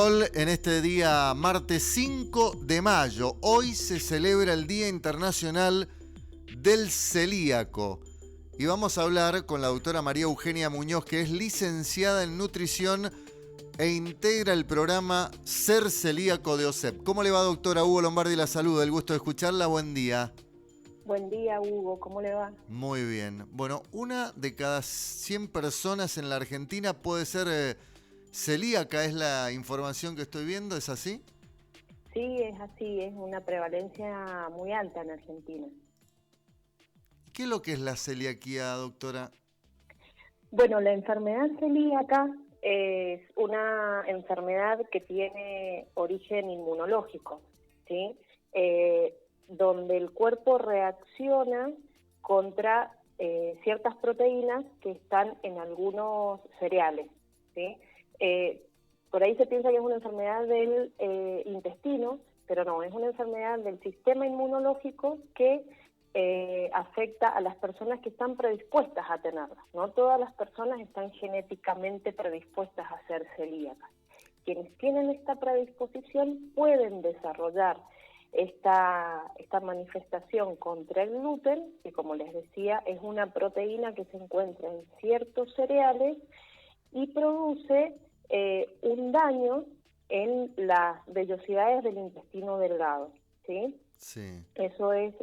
En este día martes 5 de mayo, hoy se celebra el Día Internacional del Celíaco. Y vamos a hablar con la doctora María Eugenia Muñoz, que es licenciada en nutrición e integra el programa Ser Celíaco de OSEP. ¿Cómo le va, doctora? Hugo Lombardi la saluda, el gusto de escucharla, buen día. Buen día, Hugo, ¿cómo le va? Muy bien. Bueno, una de cada 100 personas en la Argentina puede ser celíaca, es la información que estoy viendo, ¿es así? Sí, es así, es una prevalencia muy alta en Argentina. ¿Qué es lo que es la celiaquía, doctora? Bueno, la enfermedad celíaca es una enfermedad que tiene origen inmunológico, ¿sí? Donde el cuerpo reacciona contra ciertas proteínas que están en algunos cereales, ¿sí? Por ahí se piensa que es una enfermedad del intestino, pero no, es una enfermedad del sistema inmunológico que afecta a las personas que están predispuestas a tenerla. No todas las personas están genéticamente predispuestas a ser celíacas. Quienes tienen esta predisposición pueden desarrollar esta manifestación contra el gluten, que como les decía es una proteína que se encuentra en ciertos cereales y produce un daño en las vellosidades del intestino delgado, ¿sí? Sí. Eso es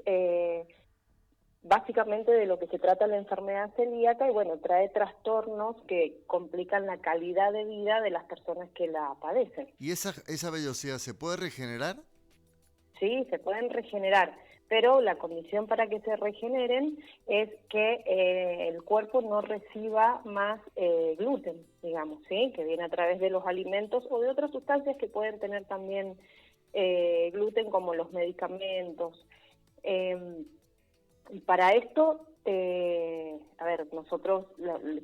básicamente de lo que se trata la enfermedad celíaca y bueno, trae trastornos que complican la calidad de vida de las personas que la padecen. ¿Y esa vellosidad se puede regenerar? Sí, se pueden regenerar, pero la condición para que se regeneren es que el cuerpo no reciba más gluten, digamos, ¿sí? Que viene a través de los alimentos o de otras sustancias que pueden tener también gluten, como los medicamentos. Y para esto, nosotros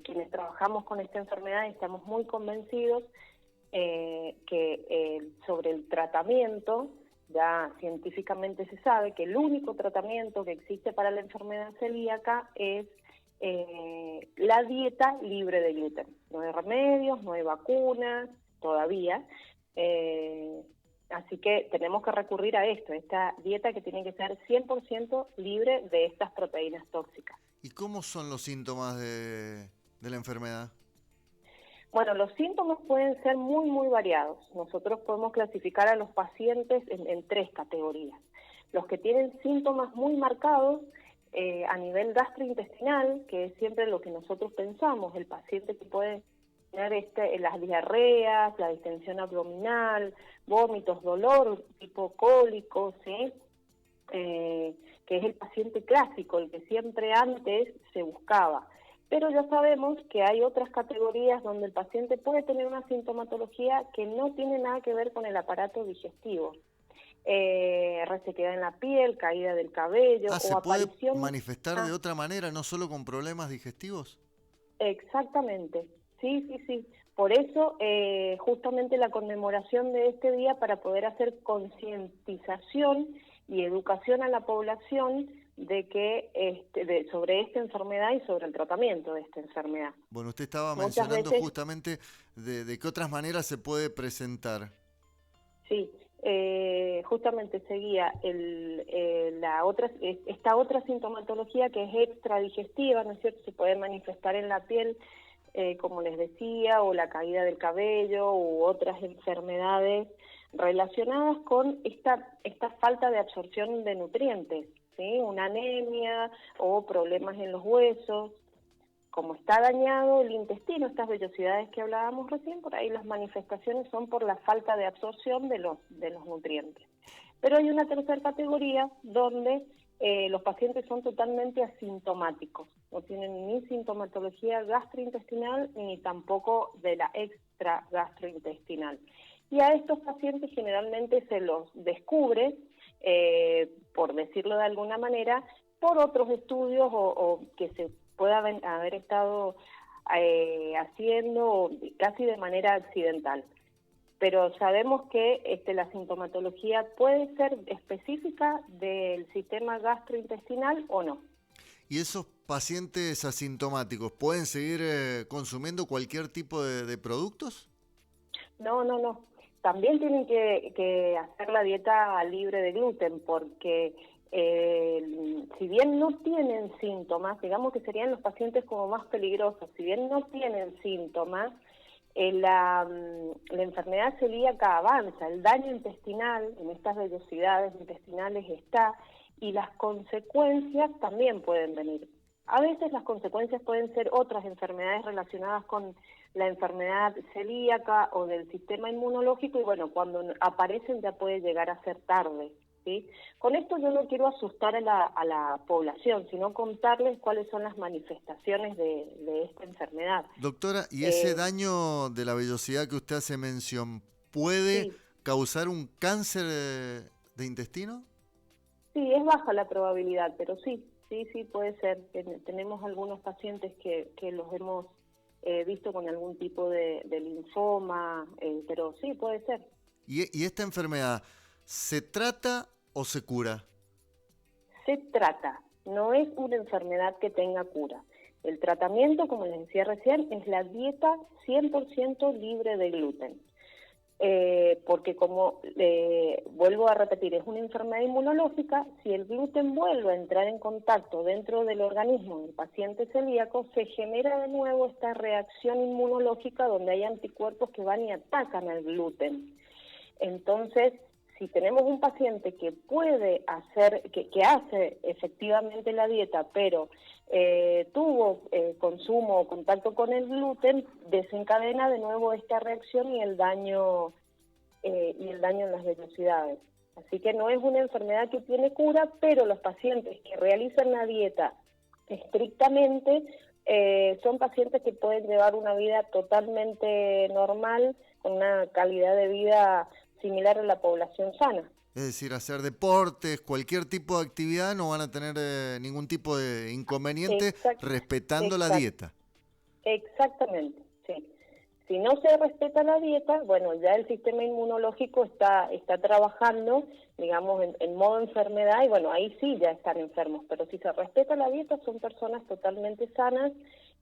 quienes trabajamos con esta enfermedad estamos muy convencidos que sobre el tratamiento, ya científicamente se sabe que el único tratamiento que existe para la enfermedad celíaca es la dieta libre de gluten. No hay remedios, no hay vacunas todavía, así que tenemos que recurrir a esta dieta que tiene que ser 100% libre de estas proteínas tóxicas. ¿Y cómo son los síntomas de la enfermedad? Bueno, los síntomas pueden ser muy, muy variados. Nosotros podemos clasificar a los pacientes en tres categorías. Los que tienen síntomas muy marcados a nivel gastrointestinal, que es siempre lo que nosotros pensamos, el paciente que puede tener las diarreas, la distensión abdominal, vómitos, dolor tipo cólico, ¿sí? Que es el paciente clásico, el que siempre antes se buscaba. Pero ya sabemos que hay otras categorías donde el paciente puede tener una sintomatología que no tiene nada que ver con el aparato digestivo. Resequedad en la piel, caída del cabello ¿Se o puede aparición... manifestar de otra manera, no solo con problemas digestivos? Exactamente, sí, sí, sí. Por eso, justamente la conmemoración de este día para poder hacer concientización y educación a la población de que sobre esta enfermedad y sobre el tratamiento de esta enfermedad. Bueno, usted estaba Muchas mencionando veces, justamente de qué otras maneras se puede presentar. sí, justamente seguía esta otra sintomatología que es extradigestiva, ¿no es cierto? Se puede manifestar en la piel, como les decía, o la caída del cabello u otras enfermedades relacionadas con esta falta de absorción de nutrientes, ¿sí? Una anemia o problemas en los huesos. Como está dañado el intestino, estas vellosidades que hablábamos recién, por ahí las manifestaciones son por la falta de absorción de los nutrientes. Pero hay una tercera categoría donde los pacientes son totalmente asintomáticos, no tienen ni sintomatología gastrointestinal ni tampoco de la extra gastrointestinal. Y a estos pacientes generalmente se los descubre, por decirlo de alguna manera, por otros estudios o que se pueda haber estado haciendo casi de manera accidental. Pero sabemos que la sintomatología puede ser específica del sistema gastrointestinal o no. ¿Y esos pacientes asintomáticos pueden seguir consumiendo cualquier tipo de productos? No, no, no. también tienen que hacer la dieta libre de gluten, porque si bien no tienen síntomas, digamos que serían los pacientes como más peligrosos, si bien no tienen síntomas, la enfermedad celíaca avanza, el daño intestinal en estas vellosidades intestinales está, y las consecuencias también pueden venir. A veces las consecuencias pueden ser otras enfermedades relacionadas con la enfermedad celíaca o del sistema inmunológico, y bueno, cuando aparecen ya puede llegar a ser tarde, ¿sí? Con esto yo no quiero asustar a la población, sino contarles cuáles son las manifestaciones de esta enfermedad. Doctora, ¿y ese daño de la vellosidad que usted hace mención puede Sí, causar un cáncer de intestino? sí, es baja la probabilidad, pero sí puede ser. Tenemos algunos pacientes que los hemos visto con algún tipo de linfoma, pero sí, puede ser. ¿Y esta enfermedad se trata o se cura? Se trata, no es una enfermedad que tenga cura. El tratamiento, como les decía recién, es la dieta 100% libre de gluten. Porque como vuelvo a repetir, es una enfermedad inmunológica. Si el gluten vuelve a entrar en contacto dentro del organismo del paciente celíaco, se genera de nuevo esta reacción inmunológica donde hay anticuerpos que van y atacan al gluten. Entonces, si tenemos un paciente que puede hacer, que hace efectivamente la dieta, pero tuvo consumo o contacto con el gluten, desencadena de nuevo esta reacción y el daño en las vellosidades. Así que no es una enfermedad que tiene cura, pero los pacientes que realizan la dieta estrictamente son pacientes que pueden llevar una vida totalmente normal, con una calidad de vida similar a la población sana. Es decir, hacer deportes, cualquier tipo de actividad, no van a tener ningún tipo de inconveniente respetando la Exact, dieta. exactamente, sí. Si no se respeta la dieta, bueno, ya el sistema inmunológico está trabajando, digamos, en modo enfermedad, y bueno, ahí sí ya están enfermos, pero si se respeta la dieta son personas totalmente sanas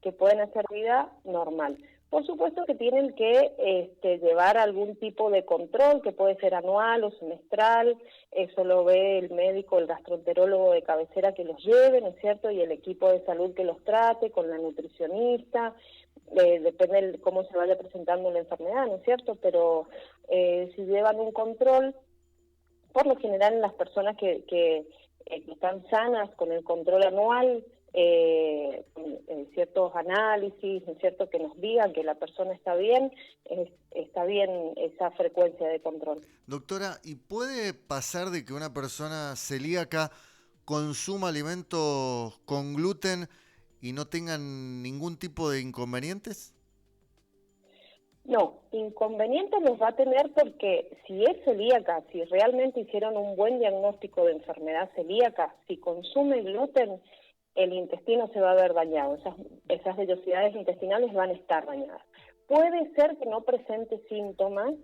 que pueden hacer vida normal. Por supuesto que tienen que llevar algún tipo de control, que puede ser anual o semestral, eso lo ve el médico, el gastroenterólogo de cabecera que los lleve, ¿no es cierto?, y el equipo de salud que los trate, con la nutricionista. Depende de cómo se vaya presentando la enfermedad, ¿no es cierto? Pero si llevan un control, por lo general las personas que están sanas con el control anual, ciertos análisis, ¿no es cierto?, que nos digan que la persona está bien esa frecuencia de control. Doctora, ¿y puede pasar de que una persona celíaca consuma alimentos con gluten y no tengan ningún tipo de inconvenientes? No, inconvenientes los va a tener porque si es celíaca, si realmente hicieron un buen diagnóstico de enfermedad celíaca, si consume gluten, el intestino se va a ver dañado, esas vellosidades intestinales van a estar dañadas. Puede ser que no presente síntomas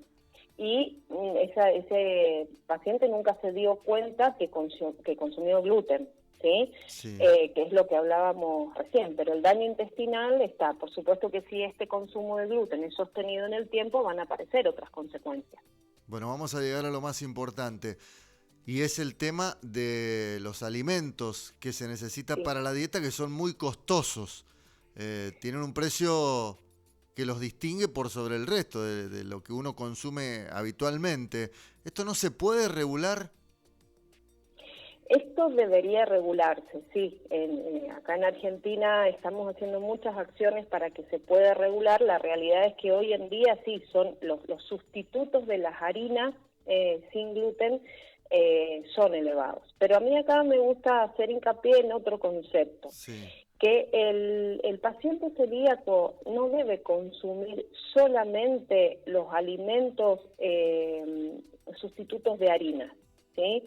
y ese paciente nunca se dio cuenta que consumió gluten, ¿sí? Sí. Que es lo que hablábamos recién, pero el daño intestinal está. Por supuesto que si este consumo de gluten es sostenido en el tiempo, van a aparecer otras consecuencias. Bueno, vamos a llegar a lo más importante, y es el tema de los alimentos que se necesita Sí. para la dieta, que son muy costosos. Tienen un precio que los distingue por sobre el resto de lo que uno consume habitualmente. ¿Esto no se puede regular? Esto debería regularse, sí. Acá en Argentina estamos haciendo muchas acciones para que se pueda regular. La realidad es que hoy en día sí, son los sustitutos de las harinas sin gluten son elevados. Pero a mí acá me gusta hacer hincapié en otro concepto, Sí. que el paciente celíaco no debe consumir solamente los alimentos sustitutos de harina, ¿sí?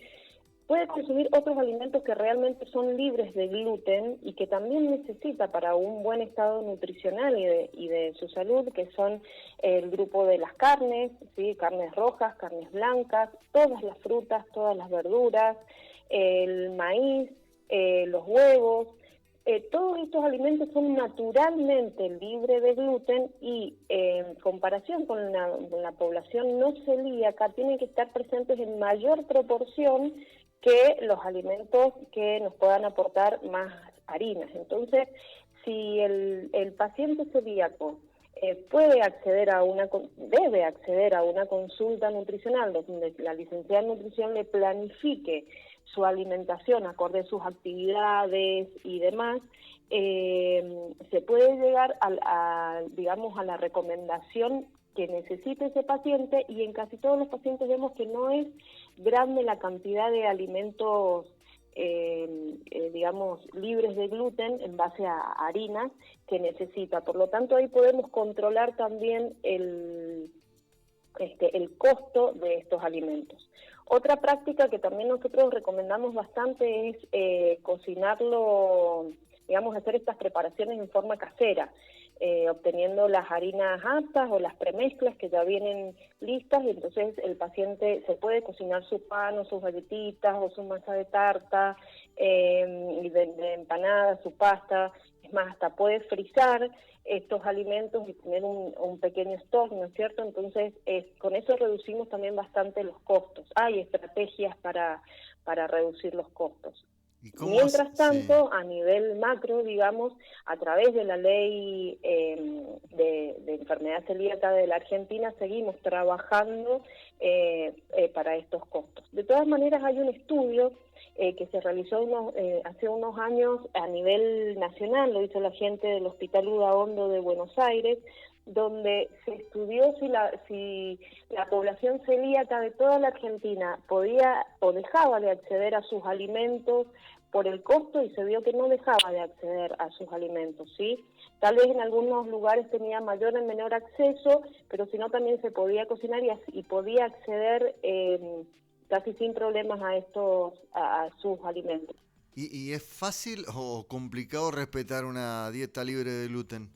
Puede consumir otros alimentos que realmente son libres de gluten y que también necesita para un buen estado nutricional y de su salud, que son el grupo de las carnes, ¿sí? Carnes rojas, carnes blancas, todas las frutas, todas las verduras, el maíz, los huevos, todos estos alimentos son naturalmente libres de gluten y en comparación con la población no celíaca tienen que estar presentes en mayor proporción que los alimentos que nos puedan aportar más harinas. Entonces, si el paciente celíaco debe acceder a una consulta nutricional donde la licenciada en nutrición le planifique su alimentación acorde a sus actividades y demás, se puede llegar digamos, a la recomendación que necesite ese paciente, y en casi todos los pacientes vemos que no es grande la cantidad de alimentos digamos, libres de gluten en base a harinas que necesita. Por lo tanto, ahí podemos controlar también el costo de estos alimentos. Otra práctica que también nosotros recomendamos bastante es cocinarlo, digamos, hacer estas preparaciones en forma casera, obteniendo las harinas aptas o las premezclas que ya vienen listas, y entonces el paciente se puede cocinar su pan o sus galletitas o su masa de tarta, de empanada, su pasta. Es más, hasta puede frizar estos alimentos y tener un pequeño stock, ¿no es cierto? Entonces, con eso reducimos también bastante los costos. Hay estrategias para reducir los costos. Mientras tanto, a nivel macro, digamos, a través de la ley de enfermedad celíaca de la Argentina, seguimos trabajando para estos costos. De todas maneras, hay un estudio que se realizó hace unos años a nivel nacional, lo hizo la gente del Hospital Udaondo de Buenos Aires, donde se estudió si la población celíaca de toda la Argentina podía o dejaba de acceder a sus alimentos por el costo, y se vio que no dejaba de acceder a sus alimentos, ¿sí? Tal vez en algunos lugares tenía mayor o menor acceso, pero si no también se podía cocinar y podía acceder casi sin problemas a sus alimentos. ¿Y es fácil o complicado respetar una dieta libre de gluten?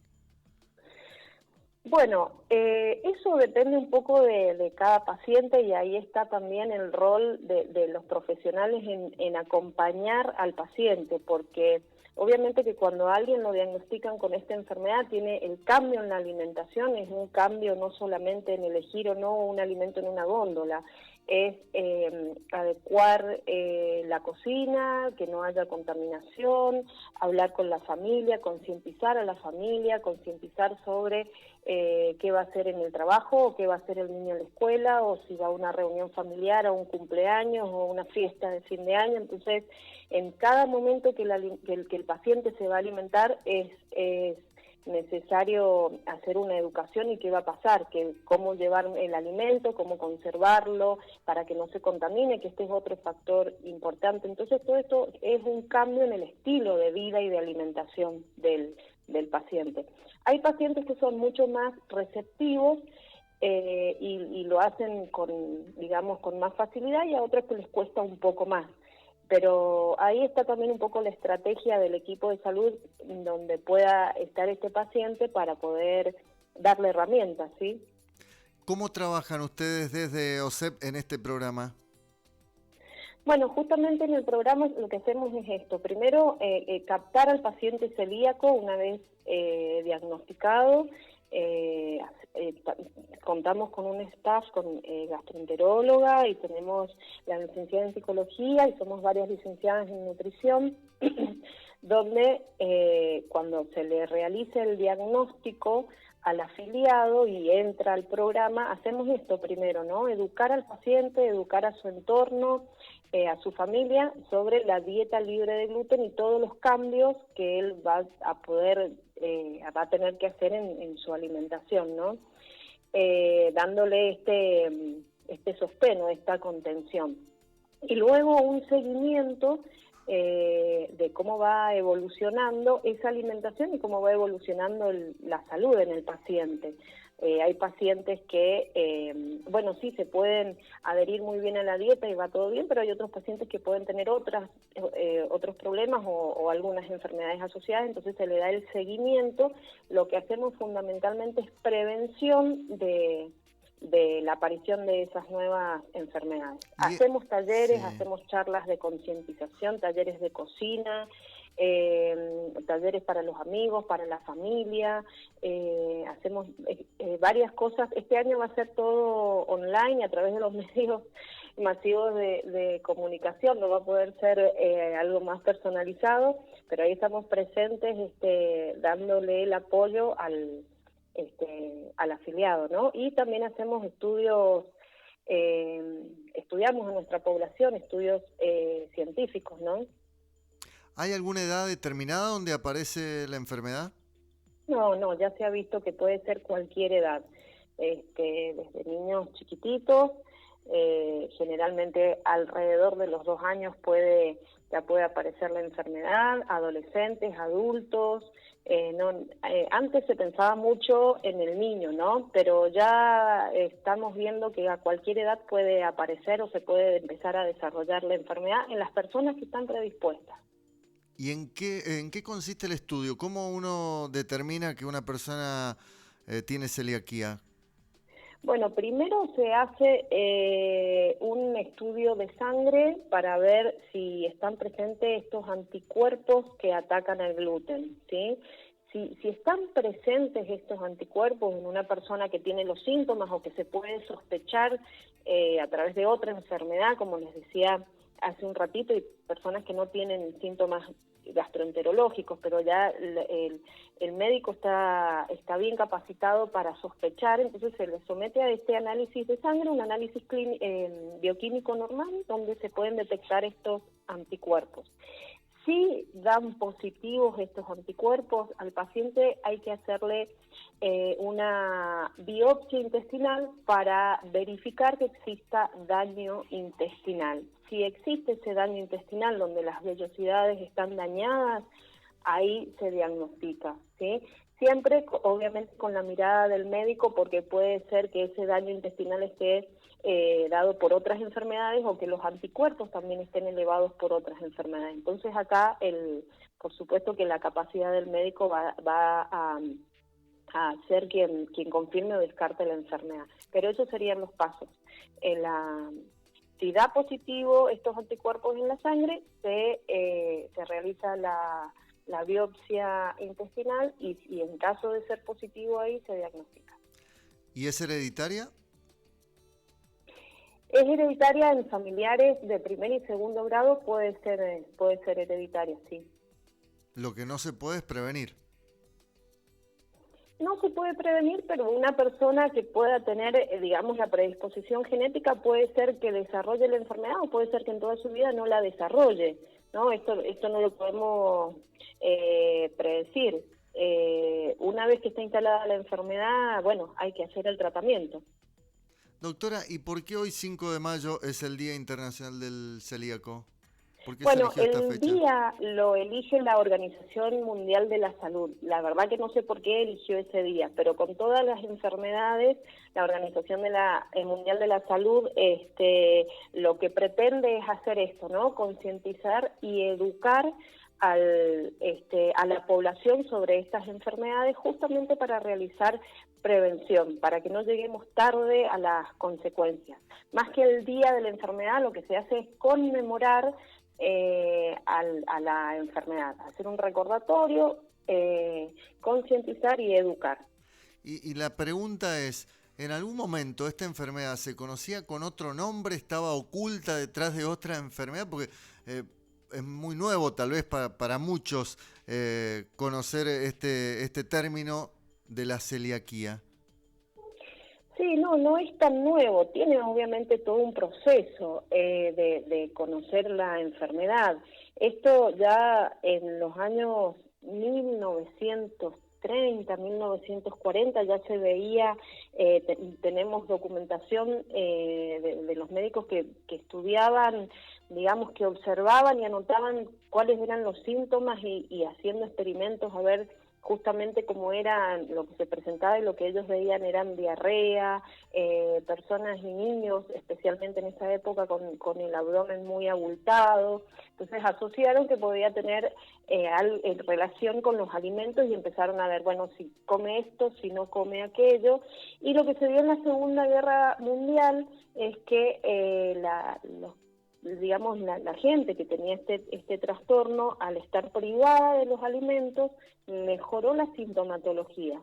Bueno, eso depende un poco de cada paciente, y ahí está también el rol de los profesionales en acompañar al paciente, porque obviamente que cuando a alguien lo diagnostican con esta enfermedad, tiene el cambio en la alimentación, es un cambio no solamente en elegir o no un alimento en una góndola, es adecuar la cocina, que no haya contaminación, hablar con la familia, concientizar a la familia, concientizar sobre qué va a hacer en el trabajo, o qué va a hacer el niño en la escuela, o si va a una reunión familiar, o un cumpleaños, o una fiesta de fin de año. Entonces, en cada momento que el paciente se va a alimentar es necesario hacer una educación y qué va a pasar, cómo llevar el alimento, cómo conservarlo para que no se contamine, que este es otro factor importante. Entonces todo esto es un cambio en el estilo de vida y de alimentación del paciente. Hay pacientes que son mucho más receptivos y lo hacen con más facilidad, y a otros que les cuesta un poco más. Pero ahí está también un poco la estrategia del equipo de salud donde pueda estar este paciente para poder darle herramientas, ¿sí? ¿Cómo trabajan ustedes desde OSEP en este programa? Bueno, justamente en el programa lo que hacemos es esto. Primero, captar al paciente celíaco una vez diagnosticado. Contamos con un staff, con gastroenteróloga, y tenemos la licenciada en psicología, y somos varias licenciadas en nutrición, donde cuando se le realice el diagnóstico al afiliado y entra al programa, hacemos esto primero, ¿no? Educar al paciente, educar a su entorno, a su familia sobre la dieta libre de gluten y todos los cambios que él va a poder, va a tener que hacer en su alimentación, ¿no? Dándole este sostén o esta contención. Y luego un seguimiento de cómo va evolucionando esa alimentación y cómo va evolucionando la salud en el paciente. Hay pacientes que, bueno, sí, se pueden adherir muy bien a la dieta y va todo bien, pero hay otros pacientes que pueden tener otros problemas o algunas enfermedades asociadas, entonces se le da el seguimiento. Lo que hacemos fundamentalmente es prevención de la aparición de esas nuevas enfermedades. Hacemos talleres, sí, hacemos charlas de concientización, talleres de cocina, talleres para los amigos, para la familia, hacemos varias cosas. Este año va a ser todo online a través de los medios masivos de comunicación, no va a poder ser algo más personalizado, pero ahí estamos presentes dándole el apoyo al afiliado, ¿no? Y también hacemos estudios, estudiamos a nuestra población, estudios científicos, ¿no? ¿Hay alguna edad determinada donde aparece la enfermedad? No, ya se ha visto que puede ser cualquier edad, desde niños chiquititos, generalmente alrededor de los 2 años ya puede aparecer la enfermedad, adolescentes, adultos. Antes se pensaba mucho en el niño, ¿no? Pero ya estamos viendo que a cualquier edad puede aparecer o se puede empezar a desarrollar la enfermedad en las personas que están predispuestas. ¿Y en qué consiste el estudio? ¿Cómo uno determina que una persona tiene celiaquía? Bueno, primero se hace un estudio de sangre para ver si están presentes estos anticuerpos que atacan al gluten, ¿sí? Si están presentes estos anticuerpos en una persona que tiene los síntomas o que se puede sospechar a través de otra enfermedad, como les decía hace un ratito, y personas que no tienen síntomas gastroenterológicos, pero ya el médico está bien capacitado para sospechar, entonces se le somete a este análisis de sangre, un análisis bioquímico normal, donde se pueden detectar estos anticuerpos. Si dan positivos estos anticuerpos, al paciente hay que hacerle una biopsia intestinal para verificar que exista daño intestinal. Si existe ese daño intestinal donde las vellosidades están dañadas, ahí se diagnostica, ¿sí? Siempre, obviamente, con la mirada del médico, porque puede ser que ese daño intestinal esté dado por otras enfermedades o que los anticuerpos también estén elevados por otras enfermedades. Entonces acá, por supuesto que la capacidad del médico va a ser quien confirme o descarte la enfermedad. Pero esos serían los pasos. Si da positivo estos anticuerpos en la sangre, se realiza la biopsia intestinal y en caso de ser positivo ahí se diagnostica. ¿Y es hereditaria? Es hereditaria en familiares de primer y segundo grado, puede ser hereditaria, sí. Lo que no se puede es prevenir. No se puede prevenir, pero una persona que pueda tener, digamos, la predisposición genética puede ser que desarrolle la enfermedad o puede ser que en toda su vida no la desarrolle, ¿no? Esto no lo podemos predecir. Una vez que está instalada la enfermedad, bueno, hay que hacer el tratamiento. Doctora, ¿y por qué hoy 5 de mayo es el Día Internacional del Celíaco? ¿Por qué Bueno, se eligió esta el fecha? día lo elige la Organización Mundial de la Salud. La verdad que no sé por qué eligió ese día, pero con todas las enfermedades, la Organización Mundial de la Salud lo que pretende es hacer esto, ¿no? Concientizar y educar a la población sobre estas enfermedades, justamente para realizar prevención, para que no lleguemos tarde a las consecuencias. Más que el día de la enfermedad, lo que se hace es conmemorar a la enfermedad, hacer un recordatorio, concientizar y educar. Y la pregunta es, ¿en algún momento esta enfermedad se conocía con otro nombre, estaba oculta detrás de otra enfermedad? Porque es muy nuevo tal vez para muchos conocer este término de la celiaquía. Sí, no es tan nuevo, tiene obviamente todo un proceso de conocer la enfermedad. Esto ya en los años 1930, 1940 ya se veía, tenemos documentación de los médicos que estudiaban, digamos que observaban y anotaban cuáles eran los síntomas y haciendo experimentos a ver justamente cómo era lo que se presentaba y lo que ellos veían eran diarrea, personas y niños, especialmente en esa época con el abdomen muy abultado. Entonces asociaron que podía tener en relación con los alimentos y empezaron a ver, bueno, si come esto, si no come aquello. Y lo que se vio en la Segunda Guerra Mundial es que los digamos, la gente que tenía este trastorno, al estar privada de los alimentos, mejoró la sintomatología.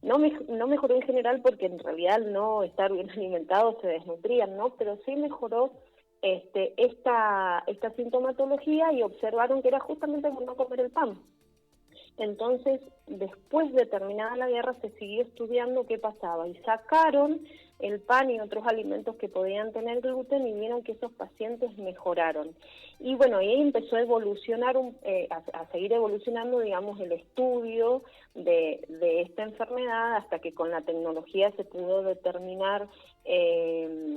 No mejoró en general porque en realidad al no estar bien alimentados se desnutrían, ¿no? Pero sí mejoró esta sintomatología y observaron que era justamente por no comer el pan. Entonces, después de terminada la guerra, se siguió estudiando qué pasaba y sacaron el pan y otros alimentos que podían tener gluten y vieron que esos pacientes mejoraron. Y bueno, ahí empezó a evolucionar, a seguir evolucionando, digamos, el estudio de esta enfermedad hasta que con la tecnología se pudo determinar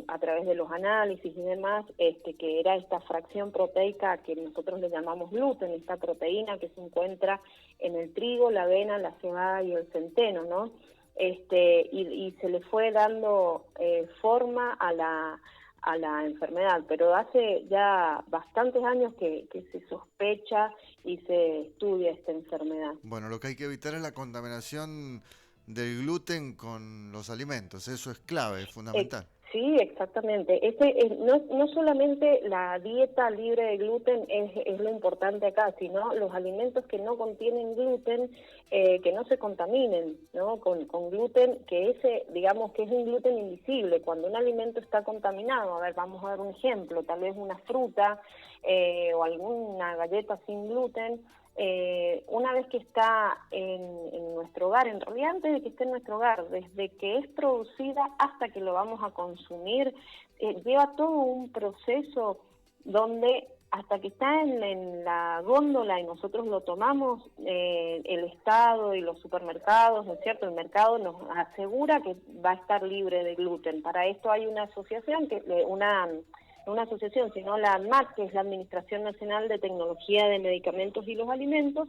a través de los análisis y demás, que era esta fracción proteica que nosotros le llamamos gluten, esta proteína que se encuentra en el trigo, la avena, la cebada y el centeno, ¿no? Y se le fue dando forma a la enfermedad, pero hace ya bastantes años que se sospecha y se estudia esta enfermedad. Bueno, lo que hay que evitar es la contaminación del gluten con los alimentos, eso es clave, es fundamental. Sí, exactamente. No solamente la dieta libre de gluten es lo importante acá, sino los alimentos que no contienen gluten, que no se contaminen, ¿no? Con gluten, que digamos que es un gluten invisible. Cuando un alimento está contaminado, a ver, vamos a dar un ejemplo, tal vez una fruta o alguna galleta sin gluten, una vez que está en nuestro hogar, en realidad antes de que esté en nuestro hogar, desde que es producida hasta que lo vamos a consumir, lleva todo un proceso donde hasta que está en la góndola y nosotros lo tomamos, el Estado y los supermercados, ¿no es cierto? El mercado nos asegura que va a estar libre de gluten. Para esto hay una asociación, no una asociación, sino la ANMAT, que es la Administración Nacional de Tecnología de Medicamentos y los Alimentos,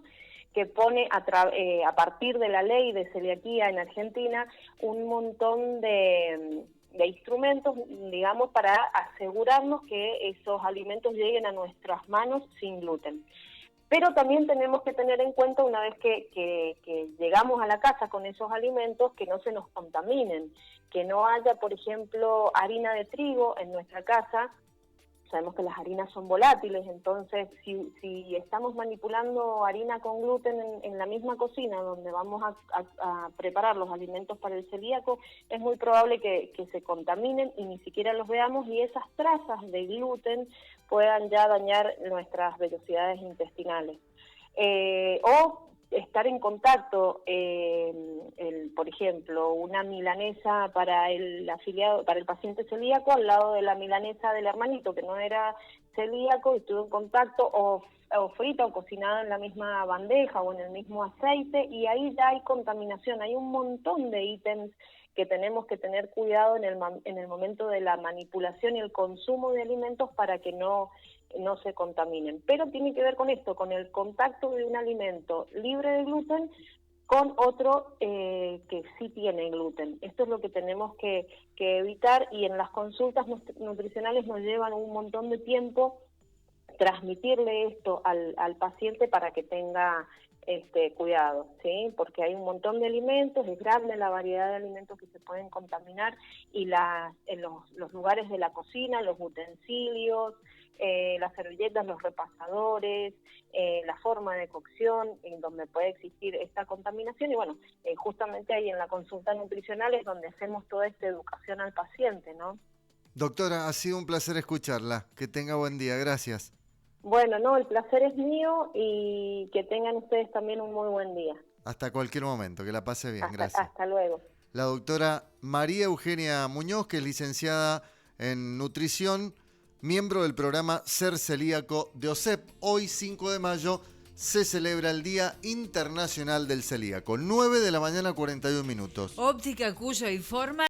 que pone a partir de la ley de celiaquía en Argentina un montón de instrumentos, digamos, para asegurarnos que esos alimentos lleguen a nuestras manos sin gluten. Pero también tenemos que tener en cuenta, una vez que llegamos a la casa con esos alimentos, que no se nos contaminen, que no haya, por ejemplo, harina de trigo en nuestra casa. Sabemos que las harinas son volátiles, entonces si estamos manipulando harina con gluten en la misma cocina donde vamos a preparar los alimentos para el celíaco, es muy probable que se contaminen y ni siquiera los veamos, y esas trazas de gluten puedan ya dañar nuestras velocidades intestinales. O estar en contacto, por ejemplo, una milanesa para el paciente celíaco al lado de la milanesa del hermanito que no era celíaco y estuvo en contacto, o frita o cocinada en la misma bandeja o en el mismo aceite, y ahí ya hay contaminación. Hay un montón de ítems que tenemos que tener cuidado en el momento de la manipulación y el consumo de alimentos para que no se contaminen. Pero tiene que ver con esto, con el contacto de un alimento libre de gluten con otro que sí tiene gluten. Esto es lo que tenemos que evitar, y en las consultas nutricionales nos llevan un montón de tiempo transmitirle esto al paciente para que tenga cuidado, ¿sí? Porque hay un montón de alimentos, es grande la variedad de alimentos que se pueden contaminar, y en los lugares de la cocina, los utensilios, las servilletas, los repasadores, la forma de cocción, en donde puede existir esta contaminación. Y bueno, justamente ahí en la consulta nutricional es donde hacemos toda esta educación al paciente, ¿no? Doctora, ha sido un placer escucharla. Que tenga buen día. Gracias. Bueno, no, el placer es mío, y que tengan ustedes también un muy buen día. Hasta cualquier momento, que la pase bien. Gracias. Hasta luego. La doctora María Eugenia Muñoz, que es licenciada en nutrición, miembro del programa Ser Celíaco de OSEP. Hoy, 5 de mayo, se celebra el Día Internacional del Celíaco. 9 de la mañana, 41 minutos. Óptica Cuyo informa.